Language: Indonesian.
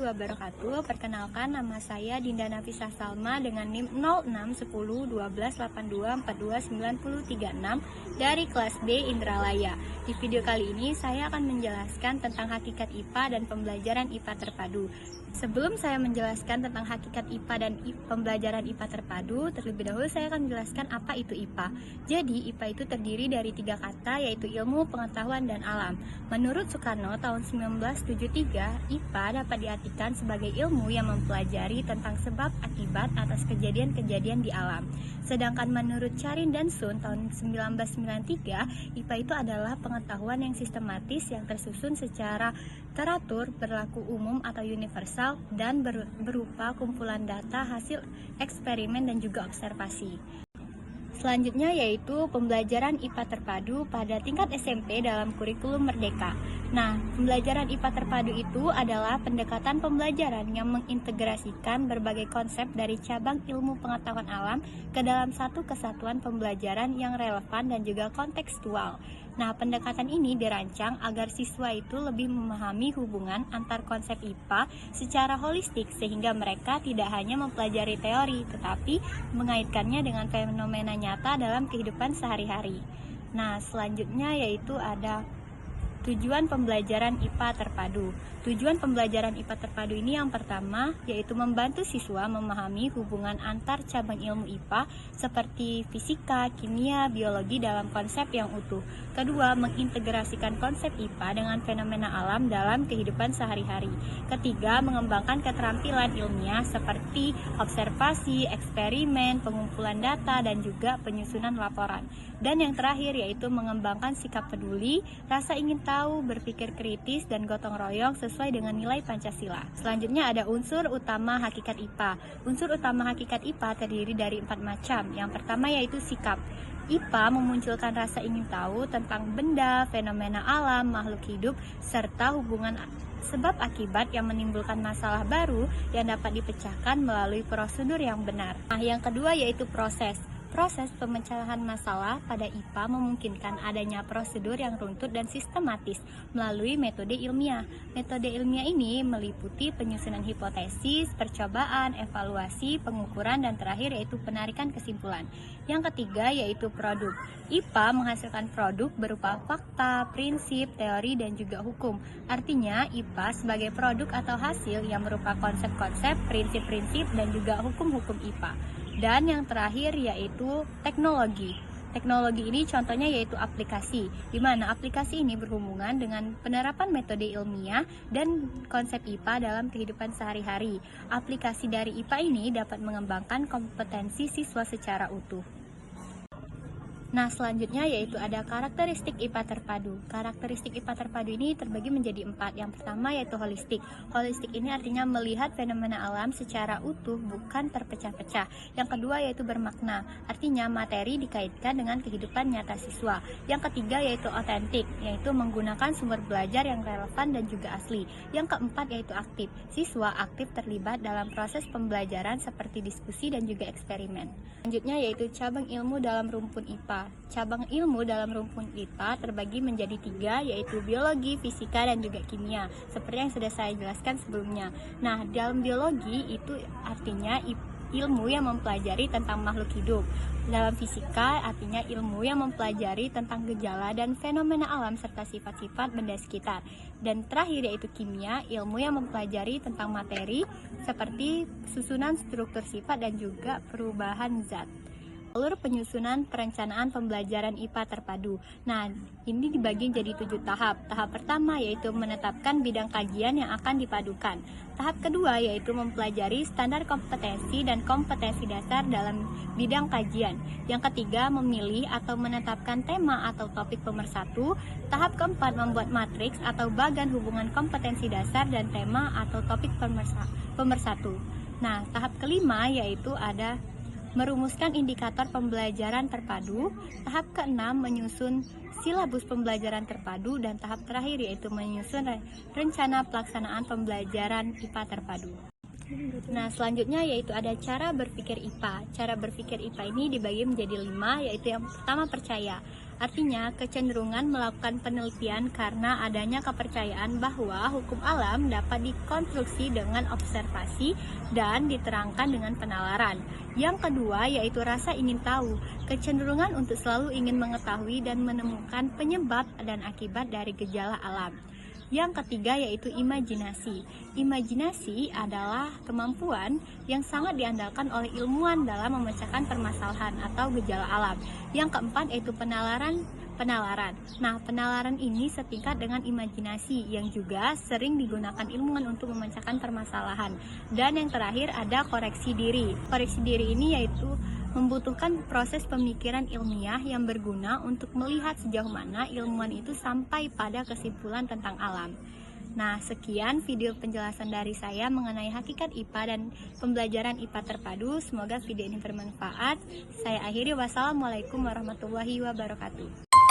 wabarakatuh. Perkenalkan, nama saya Dinda Nafisah Salma dengan NIM 06101282429036 dari kelas B Indralaya. Di video kali ini saya akan menjelaskan tentang hakikat IPA dan pembelajaran IPA terpadu. Sebelum saya menjelaskan tentang hakikat IPA dan pembelajaran IPA terpadu, terlebih dahulu saya akan menjelaskan apa itu IPA. Jadi, IPA itu terdiri dari 3 kata, yaitu ilmu, pengetahuan, dan alam. Menurut Soekarno tahun 1973, IPA dapat diartikan sebagai ilmu yang mempelajari tentang sebab akibat atas kejadian-kejadian di alam. Sedangkan menurut Charin dan Sun tahun 1993, IPA itu adalah pengetahuan yang sistematis yang tersusun secara teratur, berlaku umum atau universal, dan berupa kumpulan data hasil eksperimen dan juga observasi. Selanjutnya yaitu pembelajaran IPA terpadu pada tingkat SMP dalam kurikulum Merdeka. Nah, pembelajaran IPA terpadu itu adalah pendekatan pembelajaran yang mengintegrasikan berbagai konsep dari cabang ilmu pengetahuan alam ke dalam satu kesatuan pembelajaran yang relevan dan juga kontekstual. Nah, pendekatan ini dirancang agar siswa itu lebih memahami hubungan antar konsep IPA secara holistik sehingga mereka tidak hanya mempelajari teori tetapi mengaitkannya dengan fenomena nyata dalam kehidupan sehari-hari. Nah, selanjutnya yaitu ada tujuan pembelajaran IPA terpadu. Tujuan pembelajaran IPA terpadu ini yang pertama yaitu membantu siswa memahami hubungan antar cabang ilmu IPA seperti fisika, kimia, biologi dalam konsep yang utuh. Kedua, mengintegrasikan konsep IPA dengan fenomena alam dalam kehidupan sehari-hari. Ketiga, mengembangkan keterampilan ilmiah seperti observasi, eksperimen, pengumpulan data, dan juga penyusunan laporan. Dan yang terakhir yaitu mengembangkan sikap peduli, rasa ingin tahu, berpikir kritis, dan gotong royong sesuai dengan nilai Pancasila. Selanjutnya ada unsur utama hakikat IPA. Unsur utama hakikat IPA terdiri dari 4 macam. Yang pertama yaitu sikap. IPA memunculkan rasa ingin tahu tentang benda, fenomena alam, makhluk hidup, serta hubungan sebab akibat yang menimbulkan masalah baru yang dapat dipecahkan melalui prosedur yang benar. Nah, yang kedua yaitu proses. Proses pemecahan masalah pada IPA memungkinkan adanya prosedur yang runtut dan sistematis melalui metode ilmiah. Metode ilmiah ini meliputi penyusunan hipotesis, percobaan, evaluasi, pengukuran, dan terakhir yaitu penarikan kesimpulan. Yang ketiga yaitu produk. IPA menghasilkan produk berupa fakta, prinsip, teori, dan juga hukum. Artinya, IPA sebagai produk atau hasil yang berupa konsep-konsep, prinsip-prinsip, dan juga hukum-hukum IPA. Dan yang terakhir yaitu teknologi. Teknologi ini contohnya yaitu aplikasi, di mana aplikasi ini berhubungan dengan penerapan metode ilmiah dan konsep IPA dalam kehidupan sehari-hari. Aplikasi dari IPA ini dapat mengembangkan kompetensi siswa secara utuh. Nah, selanjutnya yaitu ada karakteristik IPA terpadu. Karakteristik IPA terpadu ini terbagi menjadi 4. Yang pertama yaitu holistik. Holistik ini artinya melihat fenomena alam secara utuh, bukan terpecah-pecah. Yang kedua yaitu bermakna. Artinya materi dikaitkan dengan kehidupan nyata siswa. Yang ketiga yaitu otentik, yaitu menggunakan sumber belajar yang relevan dan juga asli. Yang keempat yaitu aktif. Siswa aktif terlibat dalam proses pembelajaran seperti diskusi dan juga eksperimen. Selanjutnya yaitu cabang ilmu dalam rumpun IPA. Cabang ilmu dalam rumpun IPA terbagi menjadi 3, yaitu biologi, fisika, dan juga kimia, seperti yang sudah saya jelaskan sebelumnya. Nah, dalam biologi itu artinya ilmu yang mempelajari tentang makhluk hidup. Dalam fisika artinya ilmu yang mempelajari tentang gejala dan fenomena alam serta sifat-sifat benda sekitar. Dan terakhir yaitu kimia, ilmu yang mempelajari tentang materi seperti susunan struktur sifat dan juga perubahan zat. Alur penyusunan perencanaan pembelajaran IPA terpadu. Nah, ini dibagi jadi 7 tahap. Tahap pertama yaitu menetapkan bidang kajian yang akan dipadukan. Tahap kedua yaitu mempelajari standar kompetensi dan kompetensi dasar dalam bidang kajian. Yang ketiga memilih atau menetapkan tema atau topik pemersatu. Tahap keempat membuat matriks atau bagan hubungan kompetensi dasar dan tema atau topik pemersatu. Nah, tahap kelima yaitu ada merumuskan indikator pembelajaran terpadu, tahap keenam menyusun silabus pembelajaran terpadu, dan tahap terakhir yaitu menyusun rencana pelaksanaan pembelajaran IPA terpadu. Nah, selanjutnya yaitu ada cara berpikir IPA. Cara berpikir IPA ini dibagi menjadi 5, yaitu yang pertama percaya. Artinya, kecenderungan melakukan penelitian karena adanya kepercayaan bahwa hukum alam dapat dikonstruksi dengan observasi dan diterangkan dengan penalaran. Yang kedua yaitu rasa ingin tahu, kecenderungan untuk selalu ingin mengetahui dan menemukan penyebab dan akibat dari gejala alam. Yang ketiga yaitu imajinasi. Imajinasi adalah kemampuan yang sangat diandalkan oleh ilmuwan dalam memecahkan permasalahan atau gejala alam. Yang keempat yaitu penalaran. Nah, penalaran ini setingkat dengan imajinasi yang juga sering digunakan ilmuwan untuk memecahkan permasalahan. Dan yang terakhir ada koreksi diri. Koreksi diri ini yaitu membutuhkan proses pemikiran ilmiah yang berguna untuk melihat sejauh mana ilmuwan itu sampai pada kesimpulan tentang alam. Nah, sekian video penjelasan dari saya mengenai hakikat IPA dan pembelajaran IPA terpadu. Semoga video ini bermanfaat. Saya akhiri, wassalamualaikum warahmatullahi wabarakatuh.